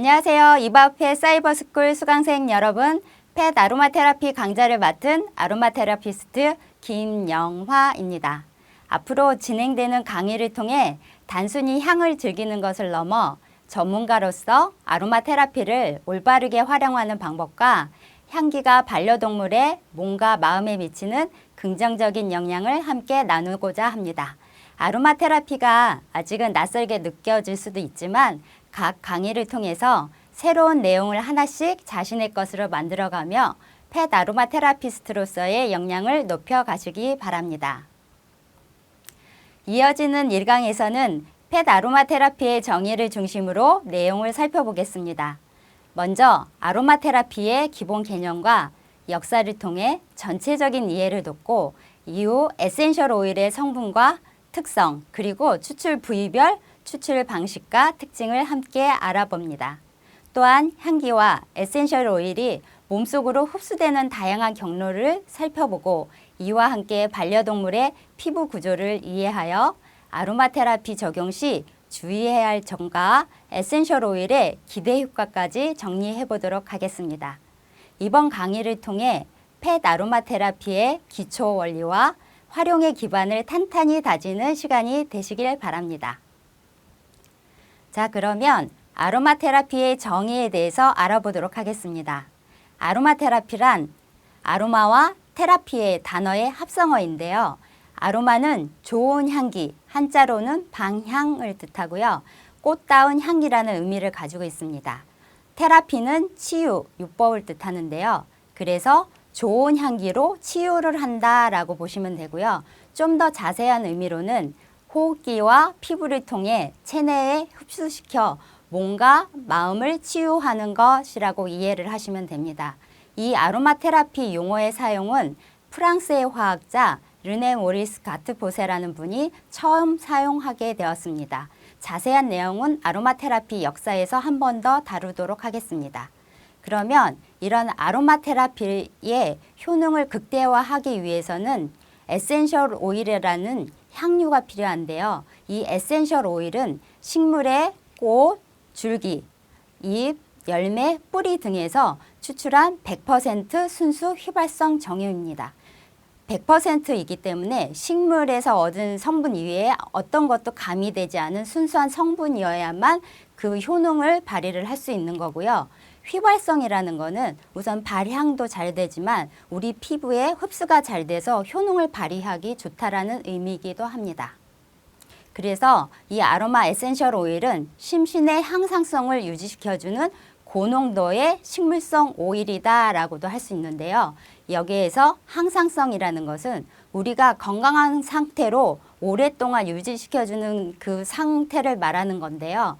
안녕하세요. 이바페 사이버스쿨 수강생 여러분, 펫 아로마 테라피 강좌를 맡은 아로마 테라피스트 김영화입니다. 앞으로 진행되는 강의를 통해 단순히 향을 즐기는 것을 넘어 전문가로서 아로마 테라피를 올바르게 활용하는 방법과 향기가 반려동물의 몸과 마음에 미치는 긍정적인 영향을 함께 나누고자 합니다. 아로마 테라피가 아직은 낯설게 느껴질 수도 있지만 각 강의를 통해서 새로운 내용을 하나씩 자신의 것으로 만들어가며 펫 아로마 테라피스트로서의 역량을 높여가시기 바랍니다. 이어지는 1강에서는 펫 아로마 테라피의 정의를 중심으로 내용을 살펴보겠습니다. 먼저 아로마 테라피의 기본 개념과 역사를 통해 전체적인 이해를 돕고 이후 에센셜 오일의 성분과 특성, 그리고 추출 부위별 추출 방식과 특징을 함께 알아봅니다. 또한 향기와 에센셜 오일이 몸속으로 흡수되는 다양한 경로를 살펴보고 이와 함께 반려동물의 피부 구조를 이해하여 아로마 테라피 적용 시 주의해야 할 점과 에센셜 오일의 기대 효과까지 정리해 보도록 하겠습니다. 이번 강의를 통해 펫 아로마 테라피의 기초 원리와 활용의 기반을 탄탄히 다지는 시간이 되시길 바랍니다. 자, 그러면 아로마 테라피의 정의에 대해서 알아보도록 하겠습니다. 아로마 테라피란 아로마와 테라피의 단어의 합성어인데요. 아로마는 좋은 향기, 한자로는 방향을 뜻하고요. 꽃다운 향기라는 의미를 가지고 있습니다. 테라피는 치유, 요법을 뜻하는데요. 그래서 좋은 향기로 치유를 한다라고 보시면 되고요. 좀 더 자세한 의미로는 호흡기와 피부를 통해 체내에 흡수시켜 몸과 마음을 치유하는 것이라고 이해를 하시면 됩니다. 이 아로마 테라피 용어의 사용은 프랑스의 화학자 르네 모리스 가트보세라는 분이 처음 사용하게 되었습니다. 자세한 내용은 아로마 테라피 역사에서 한 번 더 다루도록 하겠습니다. 그러면 이런 아로마 테라피의 효능을 극대화하기 위해서는 에센셜 오일이라는 향료가 필요한데요. 이 에센셜 오일은 식물의 꽃, 줄기, 잎, 열매, 뿌리 등에서 추출한 100% 순수 휘발성 정유입니다. 100%이기 때문에 식물에서 얻은 성분 이외에 어떤 것도 가미되지 않은 순수한 성분이어야만 그 효능을 발휘를 할 수 있는 거고요. 휘발성이라는 거는 우선 발향도 잘 되지만 우리 피부에 흡수가 잘 돼서 효능을 발휘하기 좋다라는 의미이기도 합니다. 그래서 이 아로마 에센셜 오일은 심신의 항상성을 유지시켜주는 고농도의 식물성 오일이다라고도 할 수 있는데요. 여기에서 항상성이라는 것은 우리가 건강한 상태로 오랫동안 유지시켜주는 그 상태를 말하는 건데요.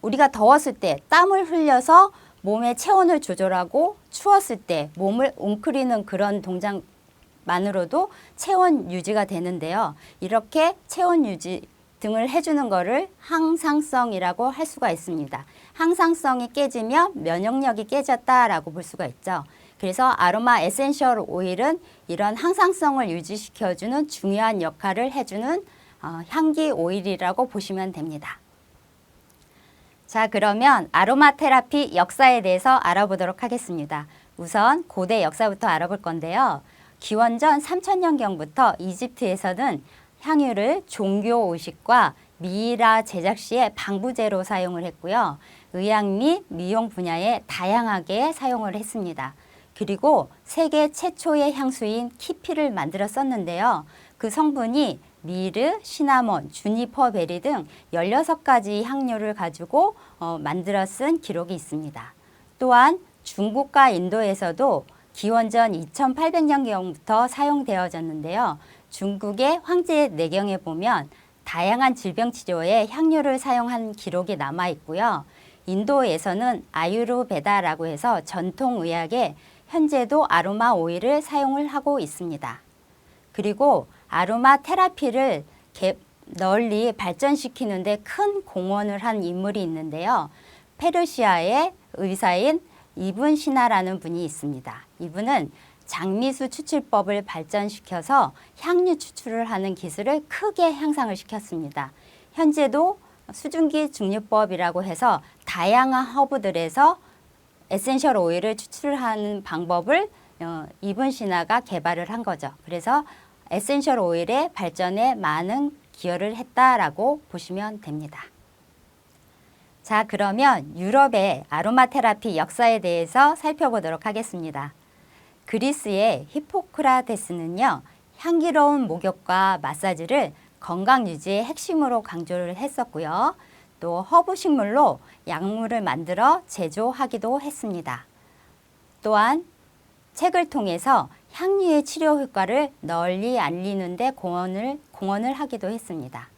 우리가 더웠을 때 땀을 흘려서 몸의 체온을 조절하고 추웠을 때 몸을 웅크리는 그런 동작만으로도 체온 유지가 되는데요. 이렇게 체온 유지 등을 해주는 거를 항상성이라고 할 수가 있습니다. 항상성이 깨지면 면역력이 깨졌다라고 볼 수가 있죠. 그래서 아로마 에센셜 오일은 이런 항상성을 유지시켜주는 중요한 역할을 해주는 향기 오일이라고 보시면 됩니다. 자, 그러면 아로마 테라피 역사에 대해서 알아보도록 하겠습니다. 우선 고대 역사부터 알아볼 건데요. 기원전 3000년경부터 이집트에서는 향유를 종교 의식과 미이라 제작 시에 방부제로 사용을 했고요. 의학 및 미용 분야에 다양하게 사용을 했습니다. 그리고 세계 최초의 향수인 키피를 만들었었는데요. 그 성분이 미르, 시나몬, 주니퍼 베리 등 16가지 향료를 가지고 만들어 쓴 기록이 있습니다. 또한 중국과 인도에서도 기원전 2800년경부터 사용되어졌는데요. 중국의 황제 내경에 보면 다양한 질병 치료에 향료를 사용한 기록이 남아 있고요. 인도에서는 아유르베다라고 해서 전통 의학에 현재도 아로마 오일을 사용을 하고 있습니다. 그리고 아로마 테라피를 널리 발전시키는 데 큰 공헌을 한 인물이 있는데요. 페르시아의 의사인 이븐 시나라는 분이 있습니다. 이분은 장미수 추출법을 발전시켜서 향유 추출을 하는 기술을 크게 향상을 시켰습니다. 현재도 수증기 증류법이라고 해서 다양한 허브들에서 에센셜 오일을 추출하는 방법을 이븐 시나가 개발을 한 거죠. 그래서 에센셜 오일의 발전에 많은 기여를 했다라고 보시면 됩니다. 자, 그러면 유럽의 아로마 테라피 역사에 대해서 살펴보도록 하겠습니다. 그리스의 히포크라테스는요, 향기로운 목욕과 마사지를 건강 유지의 핵심으로 강조를 했었고요. 또 허브 식물로 약물을 만들어 제조하기도 했습니다. 또한 책을 통해서 향유의 치료 효과를 널리 알리는 데 공헌을 하기도 했습니다.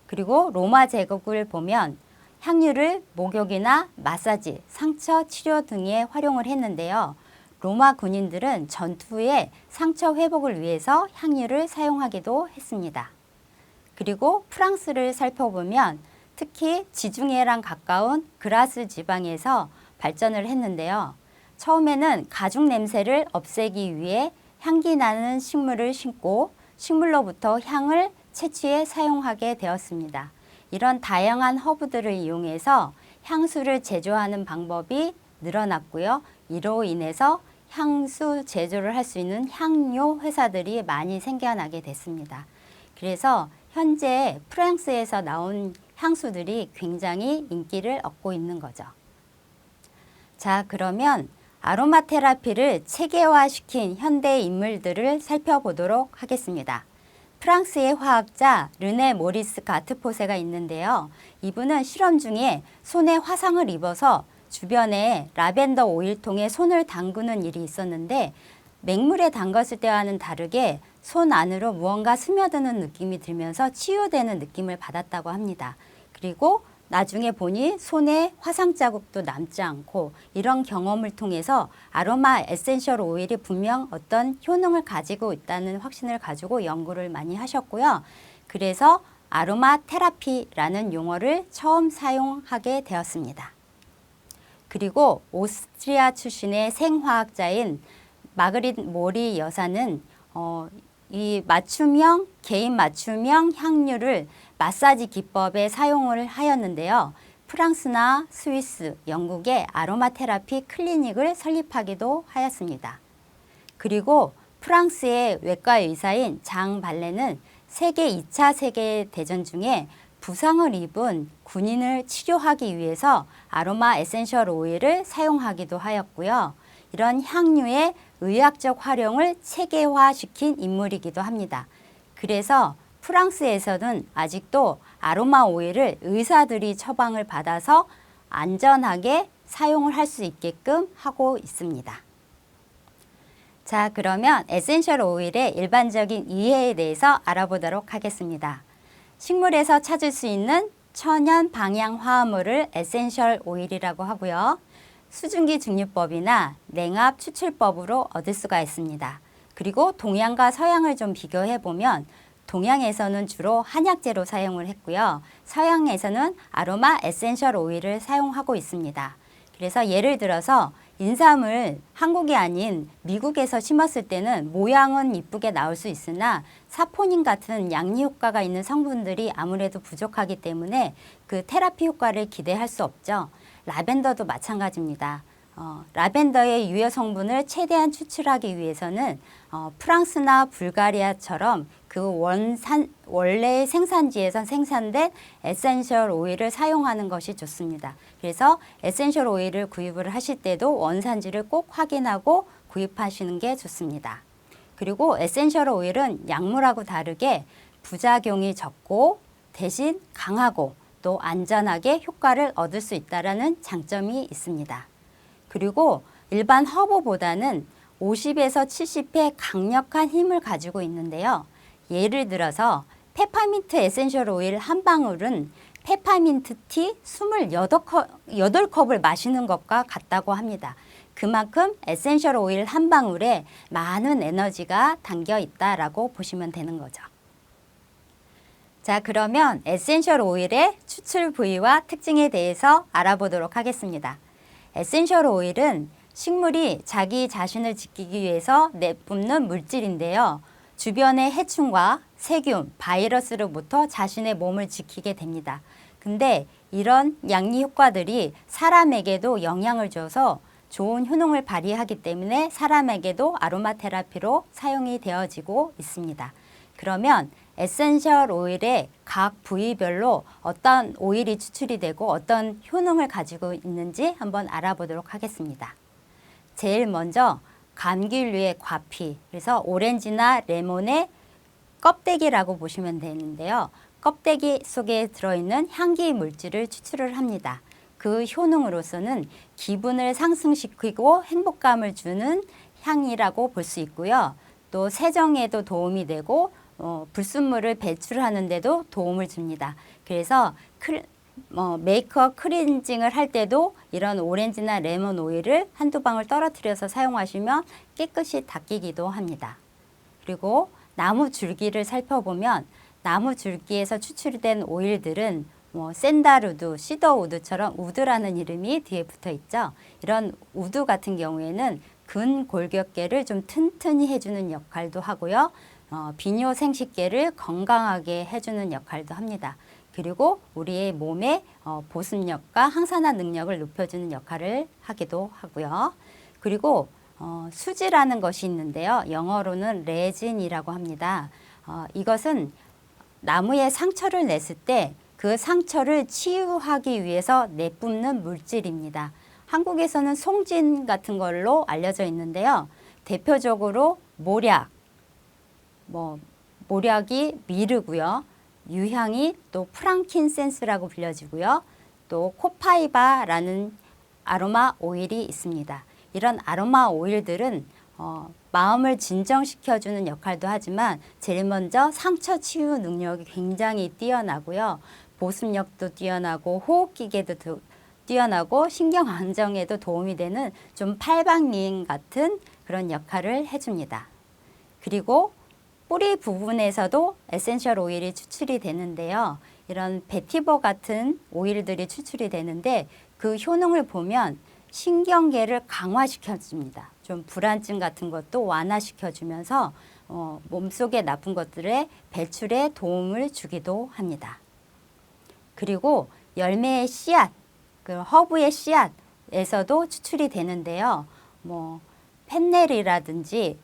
그리고 로마 제국을 보면 향유를 목욕이나 마사지, 상처 치료 등에 활용을 했는데요. 로마 군인들은 전투 후에 상처 회복을 위해서 향유를 사용하기도 했습니다. 그리고 프랑스를 살펴보면 특히 지중해랑 가까운 그라스 지방에서 발전을 했는데요. 처음에는 가죽 냄새를 없애기 위해 향기 나는 식물을 심고 식물로부터 향을 채취해 사용하게 되었습니다. 이런 다양한 허브들을 이용해서 향수를 제조하는 방법이 늘어났고요. 이로 인해서 향수 제조를 할 수 있는 향료 회사들이 많이 생겨나게 됐습니다. 그래서 현재 프랑스에서 나온 향수들이 굉장히 인기를 얻고 있는 거죠. 자, 그러면 아로마 테라피를 체계화시킨 현대 인물들을 살펴보도록 하겠습니다. 프랑스의 화학자 르네 모리스 가트포세가 있는데요. 이분은 실험 중에 손에 화상을 입어서 주변에 라벤더 오일통에 손을 담그는 일이 있었는데 맹물에 담갔을 때와는 다르게 손 안으로 무언가 스며드는 느낌이 들면서 치유되는 느낌을 받았다고 합니다. 그리고 나중에 보니 손에 화상 자국도 남지 않고 이런 경험을 통해서 아로마 에센셜 오일이 분명 어떤 효능을 가지고 있다는 확신을 가지고 연구를 많이 하셨고요. 그래서 아로마 테라피라는 용어를 처음 사용하게 되었습니다. 그리고 오스트리아 출신의 생화학자인 마그릿 모리 여사는 이 개인 맞춤형 향유를 마사지 기법에 사용을 하였는데요. 프랑스나 스위스, 영국의 아로마 테라피 클리닉을 설립하기도 하였습니다. 그리고 프랑스의 외과 의사인 장 발레는 세계 2차 세계대전 중에 부상을 입은 군인을 치료하기 위해서 아로마 에센셜 오일을 사용하기도 하였고요. 이런 향유의 의학적 활용을 체계화시킨 인물이기도 합니다. 그래서 프랑스에서는 아직도 아로마 오일을 의사들이 처방을 받아서 안전하게 사용을 할 수 있게끔 하고 있습니다. 자, 그러면 에센셜 오일의 일반적인 이해에 대해서 알아보도록 하겠습니다. 식물에서 찾을 수 있는 천연 방향 화합물을 에센셜 오일이라고 하고요. 수증기 증류법이나 냉압 추출법으로 얻을 수가 있습니다. 그리고 동양과 서양을 좀 비교해 보면 동양에서는 주로 한약재로 사용을 했고요. 서양에서는 아로마 에센셜 오일을 사용하고 있습니다. 그래서 예를 들어서 인삼을 한국이 아닌 미국에서 심었을 때는 모양은 이쁘게 나올 수 있으나 사포닌 같은 양리 효과가 있는 성분들이 아무래도 부족하기 때문에 그 테라피 효과를 기대할 수 없죠. 라벤더도 마찬가지입니다. 라벤더의 유효 성분을 최대한 추출하기 위해서는 프랑스나 불가리아처럼 그 원래 생산지에서 생산된 에센셜 오일을 사용하는 것이 좋습니다. 그래서 에센셜 오일을 구입을 하실 때도 원산지를 꼭 확인하고 구입하시는 게 좋습니다. 그리고 에센셜 오일은 약물하고 다르게 부작용이 적고 대신 강하고 또 안전하게 효과를 얻을 수 있다는 장점이 있습니다. 그리고 일반 허브보다는 50에서 70배 강력한 힘을 가지고 있는데요. 예를 들어서 페퍼민트 에센셜 오일 한 방울은 페퍼민트 티 28컵을 마시는 것과 같다고 합니다. 그만큼 에센셜 오일 한 방울에 많은 에너지가 담겨 있다라고 보시면 되는 거죠. 자, 그러면 에센셜 오일의 추출 부위와 특징에 대해서 알아보도록 하겠습니다. 에센셜 오일은 식물이 자기 자신을 지키기 위해서 내뿜는 물질인데요. 주변의 해충과 세균, 바이러스로부터 자신의 몸을 지키게 됩니다. 근데 이런 양리 효과들이 사람에게도 영향을 줘서 좋은 효능을 발휘하기 때문에 사람에게도 아로마 테라피로 사용이 되어지고 있습니다. 그러면 에센셜 오일의 각 부위별로 어떤 오일이 추출이 되고 어떤 효능을 가지고 있는지 한번 알아보도록 하겠습니다. 제일 먼저 감귤류의 과피, 그래서 오렌지나 레몬의 껍데기라고 보시면 되는데요. 껍데기 속에 들어있는 향기 물질을 추출을 합니다. 그 효능으로서는 기분을 상승시키고 행복감을 주는 향이라고 볼 수 있고요. 또 세정에도 도움이 되고 불순물을 배출하는 데도 도움을 줍니다. 그래서 메이크업 클렌징을 할 때도 이런 오렌지나 레몬 오일을 한두 방울 떨어뜨려서 사용하시면 깨끗이 닦이기도 합니다. 그리고 나무 줄기를 살펴보면 나무 줄기에서 추출된 오일들은 샌달우드, 시더우드처럼 우드라는 이름이 뒤에 붙어 있죠. 이런 우드 같은 경우에는 근골격계를 좀 튼튼히 해주는 역할도 하고요. 비뇨 생식계를 건강하게 해주는 역할도 합니다. 그리고 우리의 몸의 보습력과 항산화 능력을 높여주는 역할을 하기도 하고요. 그리고 수지라는 것이 있는데요. 영어로는 레진이라고 합니다. 이것은 나무에 상처를 냈을 때 그 상처를 치유하기 위해서 내뿜는 물질입니다. 한국에서는 송진 같은 걸로 알려져 있는데요. 대표적으로 모략이 미르고요. 유향이 또 프랑킨센스라고 불려지고요. 또 코파이바라는 아로마 오일이 있습니다. 이런 아로마 오일들은 마음을 진정시켜주는 역할도 하지만 제일 먼저 상처 치유 능력이 굉장히 뛰어나고요. 보습력도 뛰어나고 호흡기계도 뛰어나고 신경 안정에도 도움이 되는 좀 팔방미인 같은 그런 역할을 해줍니다. 그리고 뿌리 부분에서도 에센셜 오일이 추출이 되는데요. 이런 베티버 같은 오일들이 추출이 되는데 그 효능을 보면 신경계를 강화시켜줍니다. 좀 불안증 같은 것도 완화시켜주면서 몸속의 나쁜 것들의 배출에 도움을 주기도 합니다. 그리고 열매의 씨앗, 그 허브의 씨앗에서도 추출이 되는데요. 펜넬이라든지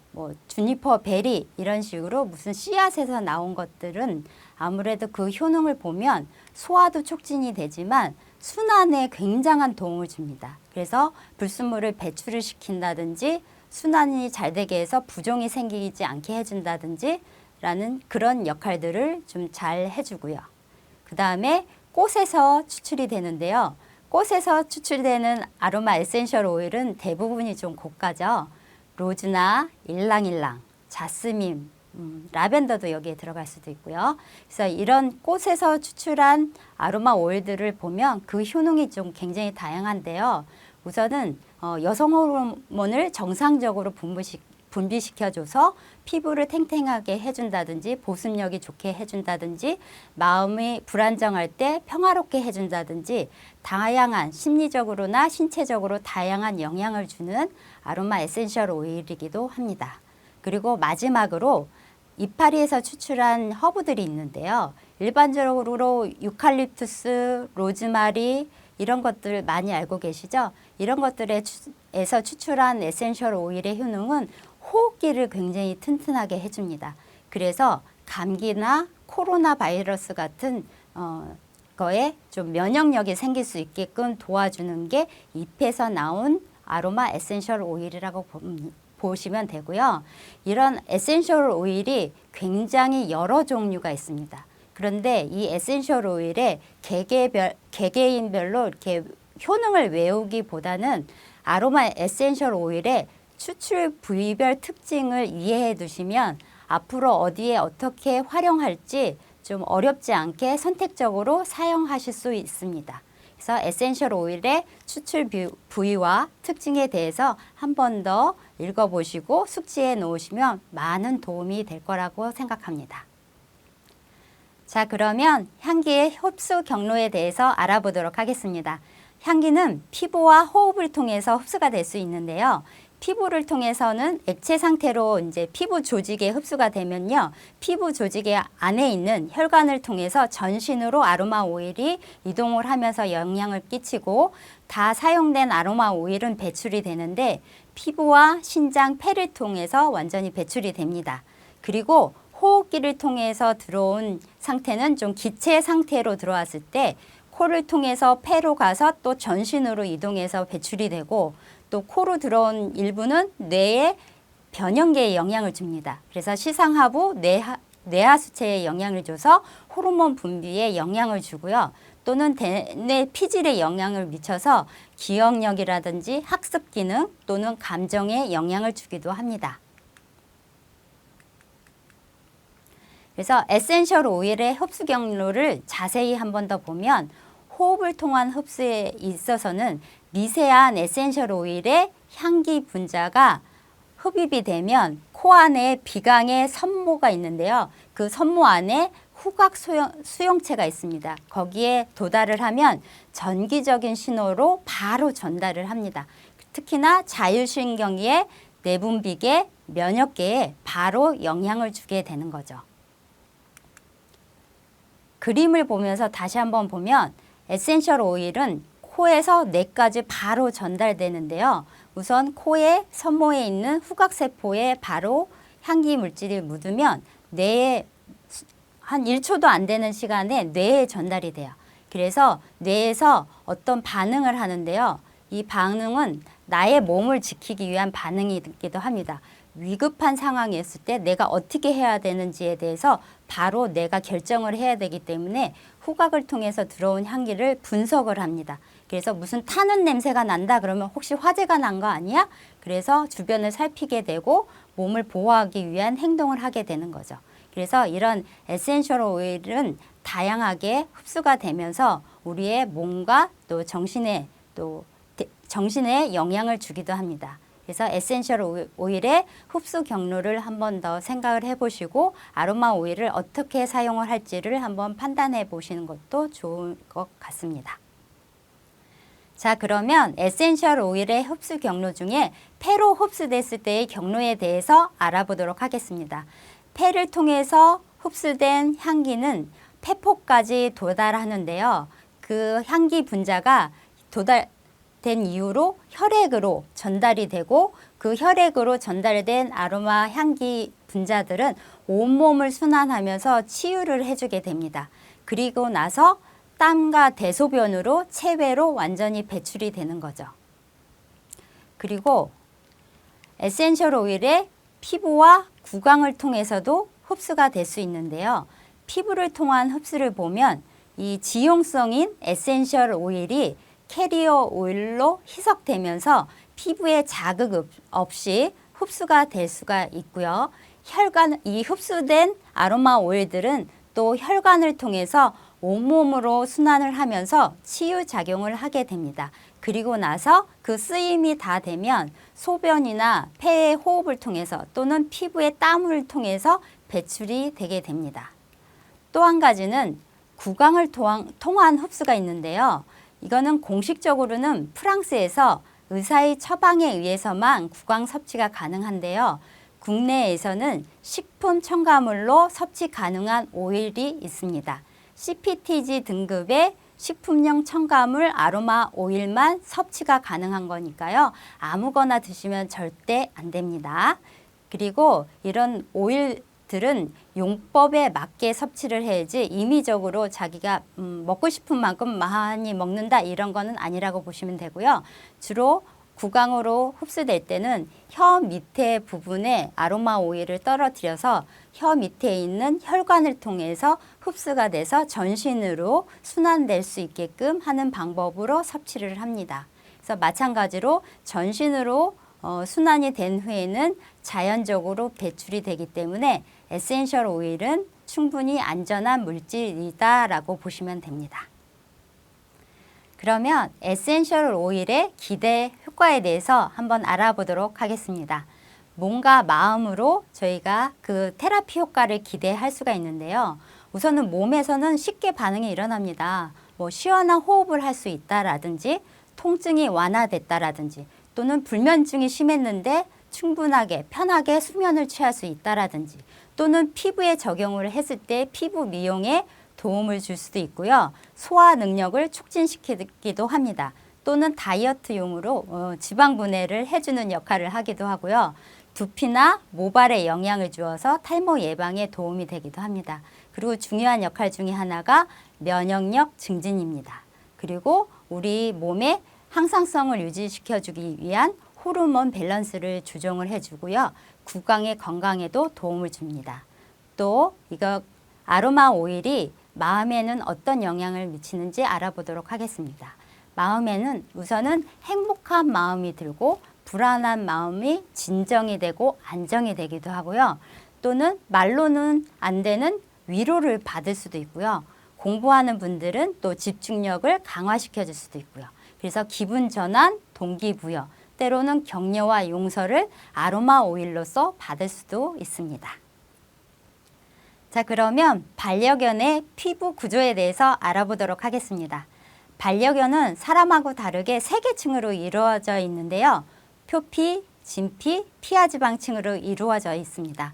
주니퍼 베리 이런 식으로 무슨 씨앗에서 나온 것들은 아무래도 그 효능을 보면 소화도 촉진이 되지만 순환에 굉장한 도움을 줍니다. 그래서 불순물을 배출을 시킨다든지 순환이 잘 되게 해서 부종이 생기지 않게 해준다든지 라는 그런 역할들을 좀 잘 해주고요. 그 다음에 꽃에서 추출이 되는데요. 꽃에서 추출되는 아로마 에센셜 오일은 대부분이 좀 고가죠. 로즈나 일랑일랑, 자스민, 라벤더도 여기에 들어갈 수도 있고요. 그래서 이런 꽃에서 추출한 아로마 오일들을 보면 그 효능이 좀 굉장히 다양한데요. 우선은 여성 호르몬을 정상적으로 분비시켜줘서 피부를 탱탱하게 해준다든지 보습력이 좋게 해준다든지 마음이 불안정할 때 평화롭게 해준다든지 다양한 심리적으로나 신체적으로 다양한 영향을 주는 아로마 에센셜 오일이기도 합니다. 그리고 마지막으로 이파리에서 추출한 허브들이 있는데요. 일반적으로 유칼립투스, 로즈마리 이런 것들 많이 알고 계시죠? 이런 것들에서 추출한 에센셜 오일의 효능은 호흡기를 굉장히 튼튼하게 해줍니다. 그래서 감기나 코로나 바이러스 같은 거에 좀 면역력이 생길 수 있게끔 도와주는 게 잎에서 나온 아로마 에센셜 오일이라고 보시면 되고요. 이런 에센셜 오일이 굉장히 여러 종류가 있습니다. 그런데 이 에센셜 오일의 개개인별로 이렇게 효능을 외우기보다는 아로마 에센셜 오일의 추출 부위별 특징을 이해해 두시면 앞으로 어디에 어떻게 활용할지 좀 어렵지 않게 선택적으로 사용하실 수 있습니다. 그래서 에센셜 오일의 추출 부위와 특징에 대해서 한 번 더 읽어보시고 숙지해 놓으시면 많은 도움이 될 거라고 생각합니다. 자, 그러면 향기의 흡수 경로에 대해서 알아보도록 하겠습니다. 향기는 피부와 호흡을 통해서 흡수가 될 수 있는데요. 피부를 통해서는 액체 상태로 이제 피부 조직에 흡수가 되면요. 피부 조직의 안에 있는 혈관을 통해서 전신으로 아로마 오일이 이동을 하면서 영향을 끼치고 다 사용된 아로마 오일은 배출이 되는데 피부와 신장, 폐를 통해서 완전히 배출이 됩니다. 그리고 호흡기를 통해서 들어온 상태는 좀 기체 상태로 들어왔을 때 코를 통해서 폐로 가서 또 전신으로 이동해서 배출이 되고 또 코로 들어온 일부는 뇌에 변형계에 영향을 줍니다. 그래서 시상하부 뇌하수체에 영향을 줘서 호르몬 분비에 영향을 주고요. 또는 뇌 피질에 영향을 미쳐서 기억력이라든지 학습 기능 또는 감정에 영향을 주기도 합니다. 그래서 에센셜 오일의 흡수 경로를 자세히 한 번 더 보면 호흡을 통한 흡수에 있어서는 미세한 에센셜 오일의 향기 분자가 흡입이 되면 코 안에 비강의 섬모가 있는데요. 그 섬모 안에 후각 수용체가 있습니다. 거기에 도달을 하면 전기적인 신호로 바로 전달을 합니다. 특히나 자율신경계, 내분비계, 면역계에 바로 영향을 주게 되는 거죠. 그림을 보면서 다시 한번 보면 에센셜 오일은 코에서 뇌까지 바로 전달되는데요. 우선 코의 섬모에 있는 후각세포에 바로 향기 물질이 묻으면 뇌에 한 1초도 안 되는 시간에 뇌에 전달이 돼요. 그래서 뇌에서 어떤 반응을 하는데요. 이 반응은 나의 몸을 지키기 위한 반응이기도 합니다. 위급한 상황이 있을 때 내가 어떻게 해야 되는지에 대해서 바로 내가 결정을 해야 되기 때문에 후각을 통해서 들어온 향기를 분석을 합니다. 그래서 무슨 타는 냄새가 난다 그러면 혹시 화재가 난 거 아니야? 그래서 주변을 살피게 되고 몸을 보호하기 위한 행동을 하게 되는 거죠. 그래서 이런 에센셜 오일은 다양하게 흡수가 되면서 우리의 몸과 또 정신에 영향을 주기도 합니다. 그래서 에센셜 오일의 흡수 경로를 한 번 더 생각을 해보시고 아로마 오일을 어떻게 사용을 할지를 한번 판단해 보시는 것도 좋을 것 같습니다. 자, 그러면 에센셜 오일의 흡수 경로 중에 폐로 흡수됐을 때의 경로에 대해서 알아보도록 하겠습니다. 폐를 통해서 흡수된 향기는 폐포까지 도달하는데요. 그 향기 분자가 된 이후로 혈액으로 전달이 되고 그 혈액으로 전달된 아로마 향기 분자들은 온몸을 순환하면서 치유를 해주게 됩니다. 그리고 나서 땀과 대소변으로 체외로 완전히 배출이 되는 거죠. 그리고 에센셜 오일의 피부와 구강을 통해서도 흡수가 될 수 있는데요. 피부를 통한 흡수를 보면 이 지용성인 에센셜 오일이 캐리어 오일로 희석되면서 피부에 자극 없이 흡수가 될 수가 있고요. 이 흡수된 아로마 오일들은 또 혈관을 통해서 온몸으로 순환을 하면서 치유작용을 하게 됩니다. 그리고 나서 그 쓰임이 다 되면 소변이나 폐의 호흡을 통해서 또는 피부의 땀을 통해서 배출이 되게 됩니다. 또 한 가지는 구강을 통한 흡수가 있는데요. 이거는 공식적으로는 프랑스에서 의사의 처방에 의해서만 구강 섭취가 가능한데요. 국내에서는 식품 첨가물로 섭취 가능한 오일이 있습니다. CPTG 등급의 식품용 첨가물 아로마 오일만 섭취가 가능한 거니까요. 아무거나 드시면 절대 안 됩니다. 그리고 이런 오일들은 용법에 맞게 섭취를 해야지 임의적으로 자기가 먹고 싶은 만큼 많이 먹는다 이런 거는 아니라고 보시면 되고요. 주로 구강으로 흡수될 때는 혀 밑에 부분에 아로마 오일을 떨어뜨려서 혀 밑에 있는 혈관을 통해서 흡수가 돼서 전신으로 순환될 수 있게끔 하는 방법으로 섭취를 합니다. 그래서 마찬가지로 전신으로 순환이 된 후에는 자연적으로 배출이 되기 때문에 에센셜 오일은 충분히 안전한 물질이다라고 보시면 됩니다. 그러면 에센셜 오일의 기대 효과에 대해서 한번 알아보도록 하겠습니다. 몸과 마음으로 저희가 그 테라피 효과를 기대할 수가 있는데요. 우선은 몸에서는 쉽게 반응이 일어납니다. 시원한 호흡을 할 수 있다라든지 통증이 완화됐다라든지 또는 불면증이 심했는데 충분하게 편하게 수면을 취할 수 있다라든지, 또는 피부에 적용을 했을 때 피부 미용에 도움을 줄 수도 있고요. 소화 능력을 촉진시키기도 합니다. 또는 다이어트용으로 지방 분해를 해주는 역할을 하기도 하고요. 두피나 모발에 영향을 주어서 탈모 예방에 도움이 되기도 합니다. 그리고 중요한 역할 중에 하나가 면역력 증진입니다. 그리고 우리 몸의 항상성을 유지시켜주기 위한 호르몬 밸런스를 조정을 해주고요. 구강의 건강에도 도움을 줍니다. 또 이거 아로마 오일이 마음에는 어떤 영향을 미치는지 알아보도록 하겠습니다. 마음에는 우선은 행복한 마음이 들고 불안한 마음이 진정이 되고 안정이 되기도 하고요. 또는 말로는 안 되는 위로를 받을 수도 있고요. 공부하는 분들은 또 집중력을 강화시켜 줄 수도 있고요. 그래서 기분 전환, 동기부여, 때로는 격려와 용서를 아로마 오일로서 받을 수도 있습니다. 자, 그러면 반려견의 피부 구조에 대해서 알아보도록 하겠습니다. 반려견은 사람하고 다르게 3계층으로 이루어져 있는데요. 표피, 진피, 피하지방층으로 이루어져 있습니다.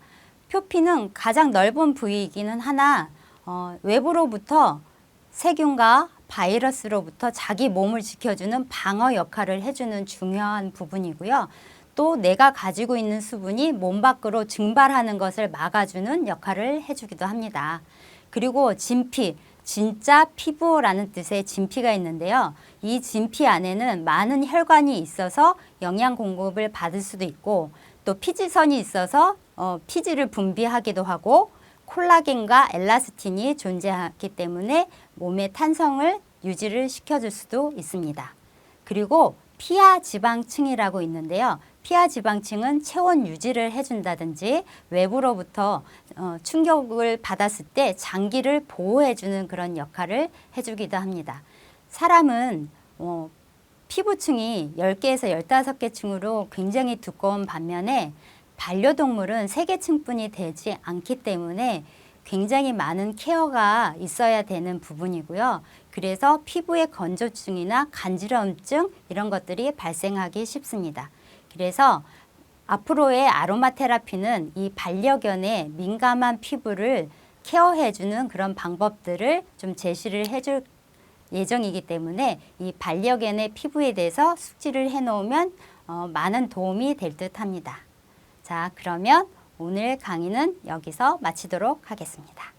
표피는 가장 넓은 부위이기는 하나 외부로부터 세균과 바이러스로부터 자기 몸을 지켜주는 방어 역할을 해주는 중요한 부분이고요. 또 내가 가지고 있는 수분이 몸 밖으로 증발하는 것을 막아주는 역할을 해주기도 합니다. 그리고 진피, 진짜 피부라는 뜻의 진피가 있는데요. 이 진피 안에는 많은 혈관이 있어서 영양 공급을 받을 수도 있고, 또 피지선이 있어서 피지를 분비하기도 하고, 콜라겐과 엘라스틴이 존재하기 때문에 몸의 탄성을 유지를 시켜줄 수도 있습니다. 그리고 피하지방층이라고 있는데요. 피하지방층은 체온 유지를 해준다든지 외부로부터 충격을 받았을 때 장기를 보호해주는 그런 역할을 해주기도 합니다. 사람은 피부층이 10개에서 15개 층으로 굉장히 두꺼운 반면에 반려동물은 3계층뿐이 되지 않기 때문에 굉장히 많은 케어가 있어야 되는 부분이고요. 그래서 피부의 건조증이나 간지럼증 이런 것들이 발생하기 쉽습니다. 그래서 앞으로의 아로마 테라피는 이 반려견의 민감한 피부를 케어해주는 그런 방법들을 좀 제시를 해줄 예정이기 때문에 이 반려견의 피부에 대해서 숙지를 해놓으면 많은 도움이 될 듯합니다. 자, 그러면 오늘 강의는 여기서 마치도록 하겠습니다.